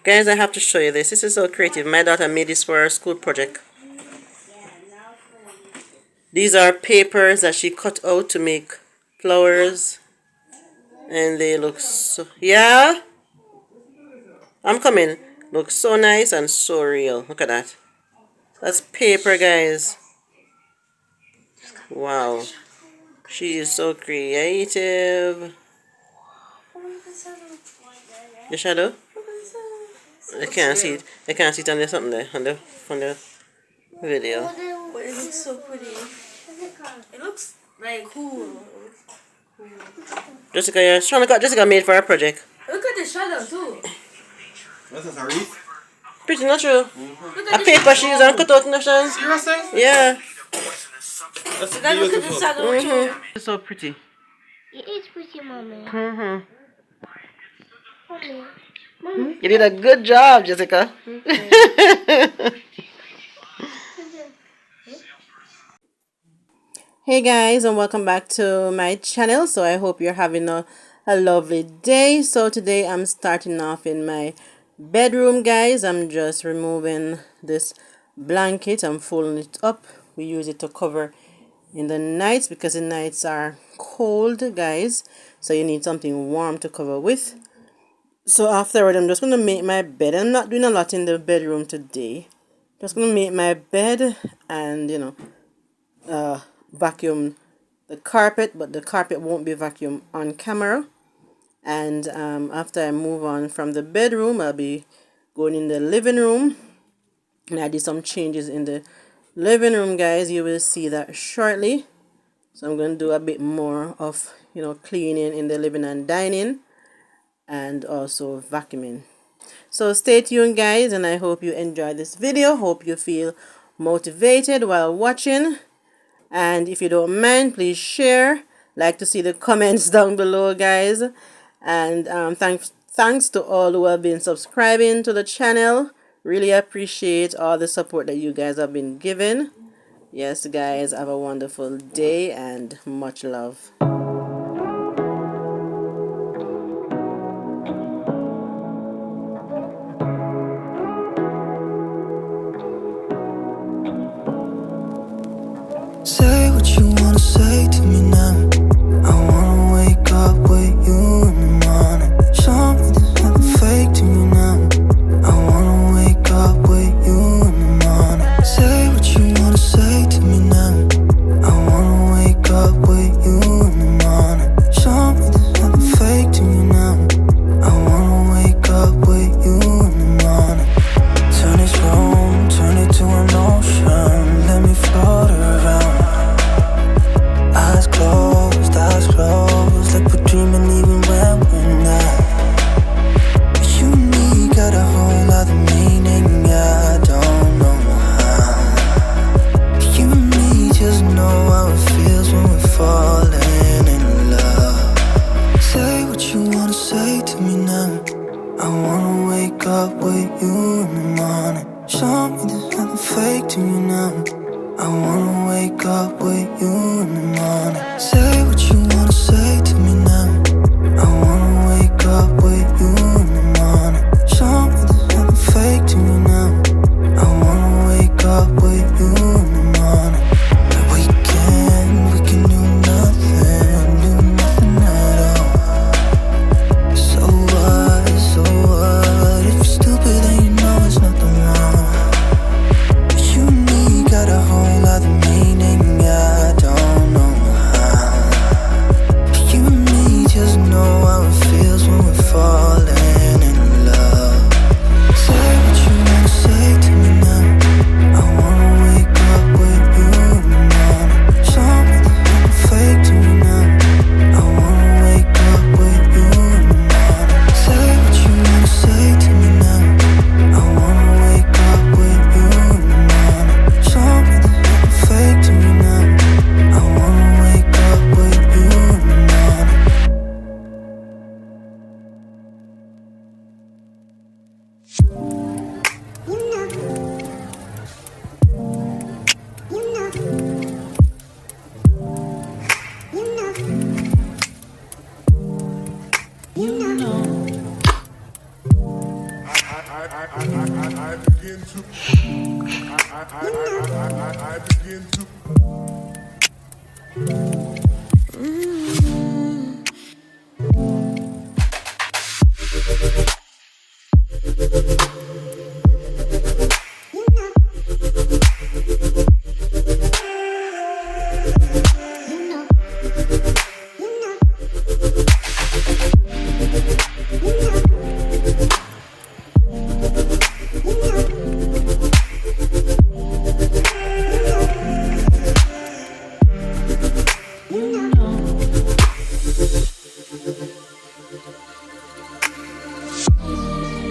Guys, I have to show you this. This is so creative. My daughter made this for her school project. These are papers that she cut out to make flowers. And they look so... Yeah? I'm coming. Look so nice and so real. Look at that. That's paper, guys. Wow. She is so creative. The shadow? I can't see it. I can't see it on there, something there on the video. But it looks so pretty. It looks like cool. Jessica, yeah. Jessica made for her project. Look at the shadow too. That's a wreath? Pretty natural. Look A at paper she used and cut out in the shells. Seriously? Yeah. That's look at the shadow too. It's so pretty. It is pretty, mommy. Mommy. Mommy. You did a good job, Jessica. Hey guys, and welcome back to my channel. So I hope you're having a lovely day. So today I'm starting off in my bedroom, guys. I'm just removing this blanket. I'm folding it up. We use it to cover in the nights because the nights are cold, guys. So you need something warm to cover with. So afterward, I'm just going to make my bed. I'm not doing a lot in the bedroom today. Just going to make my bed and, vacuum the carpet, but the carpet won't be vacuumed on camera. And after I move on from the bedroom, I'll be going in the living room. And I did some changes in the living room, guys. You will see that shortly. So I'm going to do a bit more of, cleaning in the living and dining. And also vacuuming. So stay tuned, guys, and I hope you enjoy this video. Hope you feel motivated while watching, and if you don't mind, please share. Like to see the comments down below, guys. And thanks to all who have been subscribing to the channel. Really appreciate all the support that you guys have been giving. Yes, guys, have a wonderful day and much love. Say what you wanna say to me now. I wanna wake up with you in the morning. Show me there's nothing fake to me now. I wanna wake up with you in the morning. Say what you wanna say to me now. I wanna wake up with you in the morning. Show me there's nothing fake to me now. I wanna wake up with you in the morning. Turn this room, turn it to an ocean. Let me float around. Eyes closed, like we're dreaming even when we're not. You and me got a whole other meaning, I don't know how. You and me just know how it feels when we're falling in love. Say what you wanna say to me now. I wanna wake up with you in the morning. Show me there's nothing fake to me now. I wanna wake up with you in the morning. Say what you wanna say to me now. I wanna wake up with you in the morning. Show me there's nothing fake to me now. I wanna wake up with you in the morning. We can do nothing at all. So what, if you're stupid then you know there's nothing wrong. You and me got a whole other meaning, I don't know how. You and me just know how it feels when we're falling in love. Say what you wanna say to me now. I wanna wake up with you in the morning. Show me there's nothing fake to me now. I wanna wake up with you in the morning. Say what you wanna say to me now. I wanna wake up with you in the morning. Show me there's nothing fake to me now. I wanna wake up with you in the morning. begin to.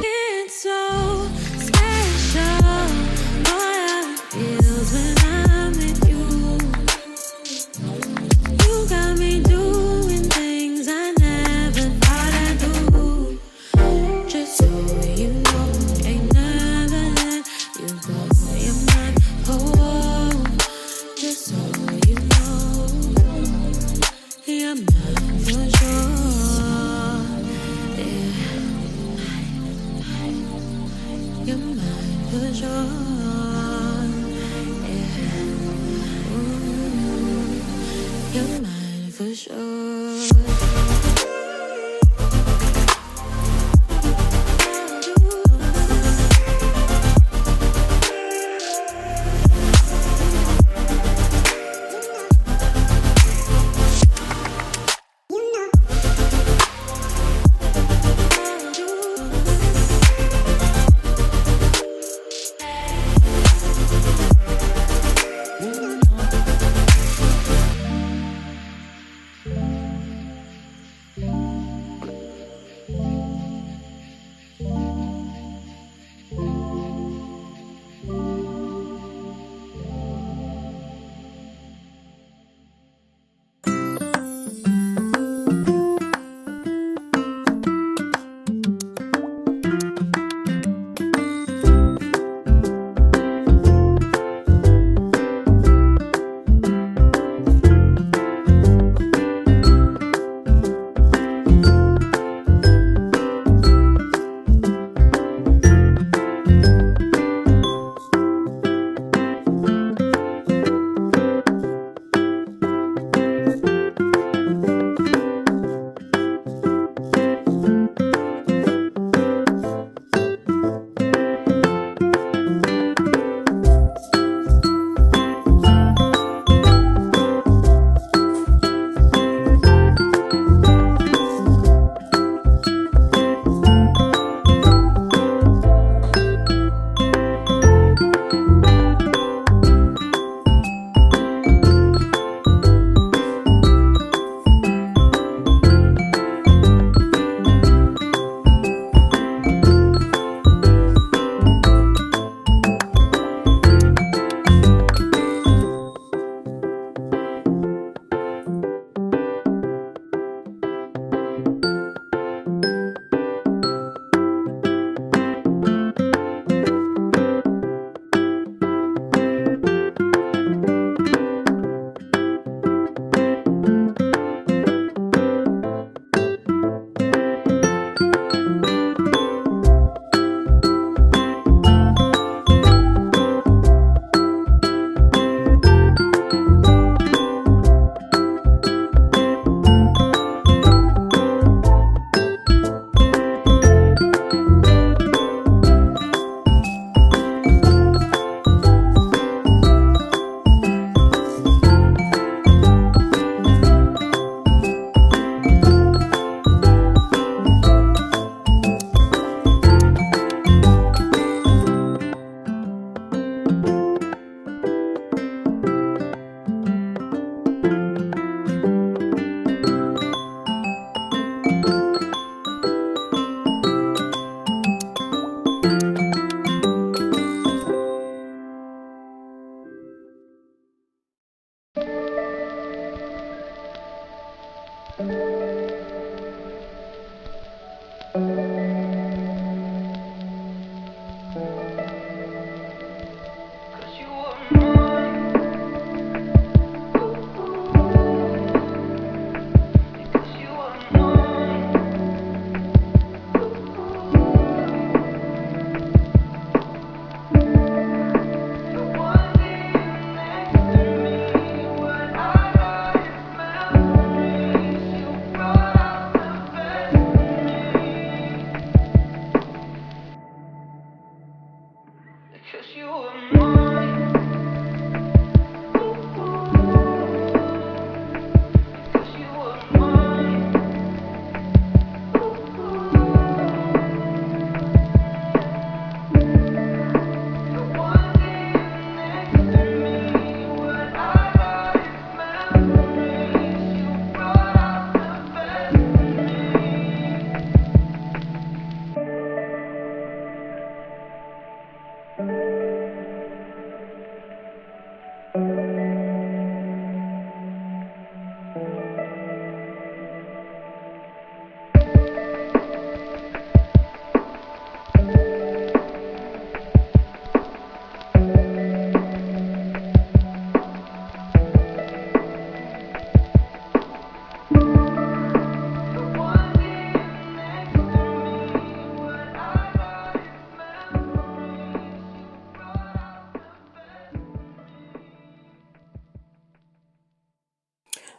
It's so special. Boy, how it feels when I'm with you. You got me doing things I never thought I'd do. Just so you know, ain't never let you go. You're mine, oh, just so you know, you're mine for sure. You're mine for sure. Yeah. Ooh, you're mine for sure.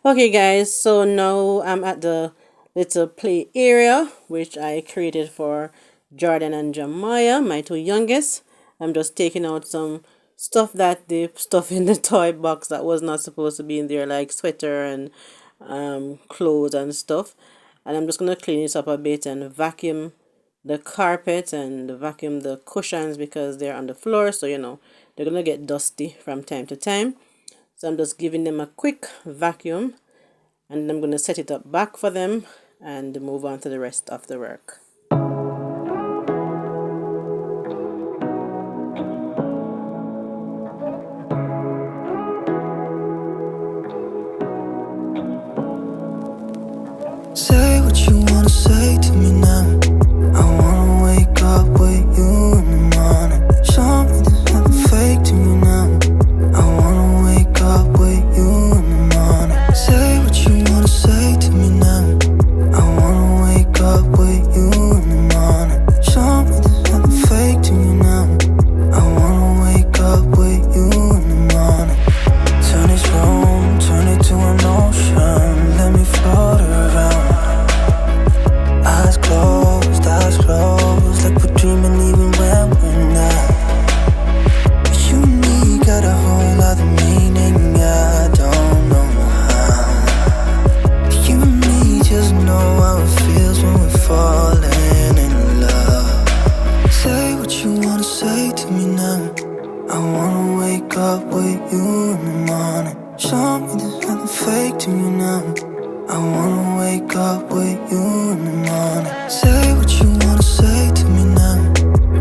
Okay guys, so now I'm at the little play area which I created for Jordan and Jemiah, my two youngest. I'm just taking out some stuff that they stuff in the toy box that was not supposed to be in there, like sweater and clothes and stuff. And I'm just gonna clean it up a bit and vacuum the carpet and vacuum the cushions because they're on the floor, so you know they're gonna get dusty from time to time. So I'm just giving them a quick vacuum, and I'm going to set it up back for them and move on to the rest of the work. Say what you wanna say to me now. I wanna wake up with you in the morning. Show me there's nothing fake to me now. I wanna wake up with you in the morning. Say what you wanna say to me now. I wanna wake up with you in the morning. Show me there's nothing fake to me now. I wanna wake up with you in the morning. Turn this room, turn it to an ocean. Let me float around. Eyes closed, like we're dreaming even when we're not. You and me got a whole other meaning, I don't know how. You and me just know how it feels when we're falling in love. Say what you wanna say to me now. I wanna wake up with you in the morning. Show me there's nothing fake to me now. I wanna wake up with you in the morning. Say what you wanna say to me now.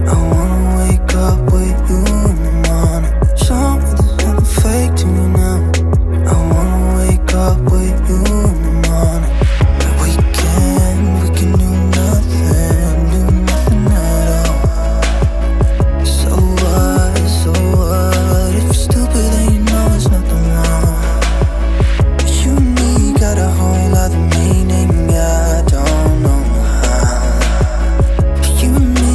I wanna wake up with you in the morning. Show me there's nothing fake to me now. I wanna wake up with you in the morning. We can do nothing at all. So what? If you're stupid then you know there's nothing wrong. You and me got a whole other meaning, I don't know how. You and me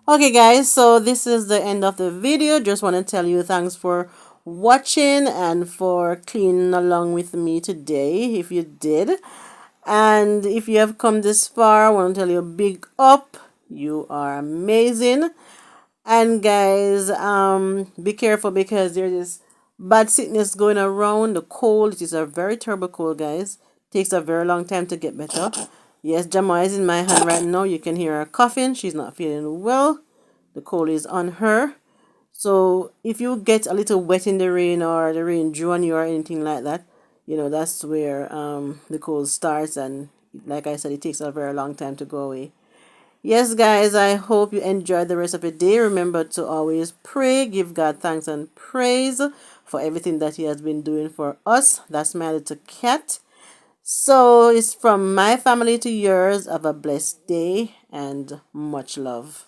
Okay, guys, so this is the end of the video. Just want to tell you thanks for watching and for cleaning along with me today, if you did. And if you have come this far, I want to tell you big up. You are amazing. And guys, be careful because there's this bad sickness going around. The cold, it is a very terrible cold, guys. Takes a very long time to get better. Yes, Jama is in my hand right now. You can hear her coughing. She's not feeling well. The cold is on her. So if you get a little wet in the rain or the rain drew on you or anything like that, that's where the cold starts, and like I said, it takes a very long time to go away. Yes, guys, I hope you enjoy the rest of your day. Remember to always pray, give God thanks and praise for everything that He has been doing for us. That's my little cat. So it's from my family to yours. Have a blessed day and much love.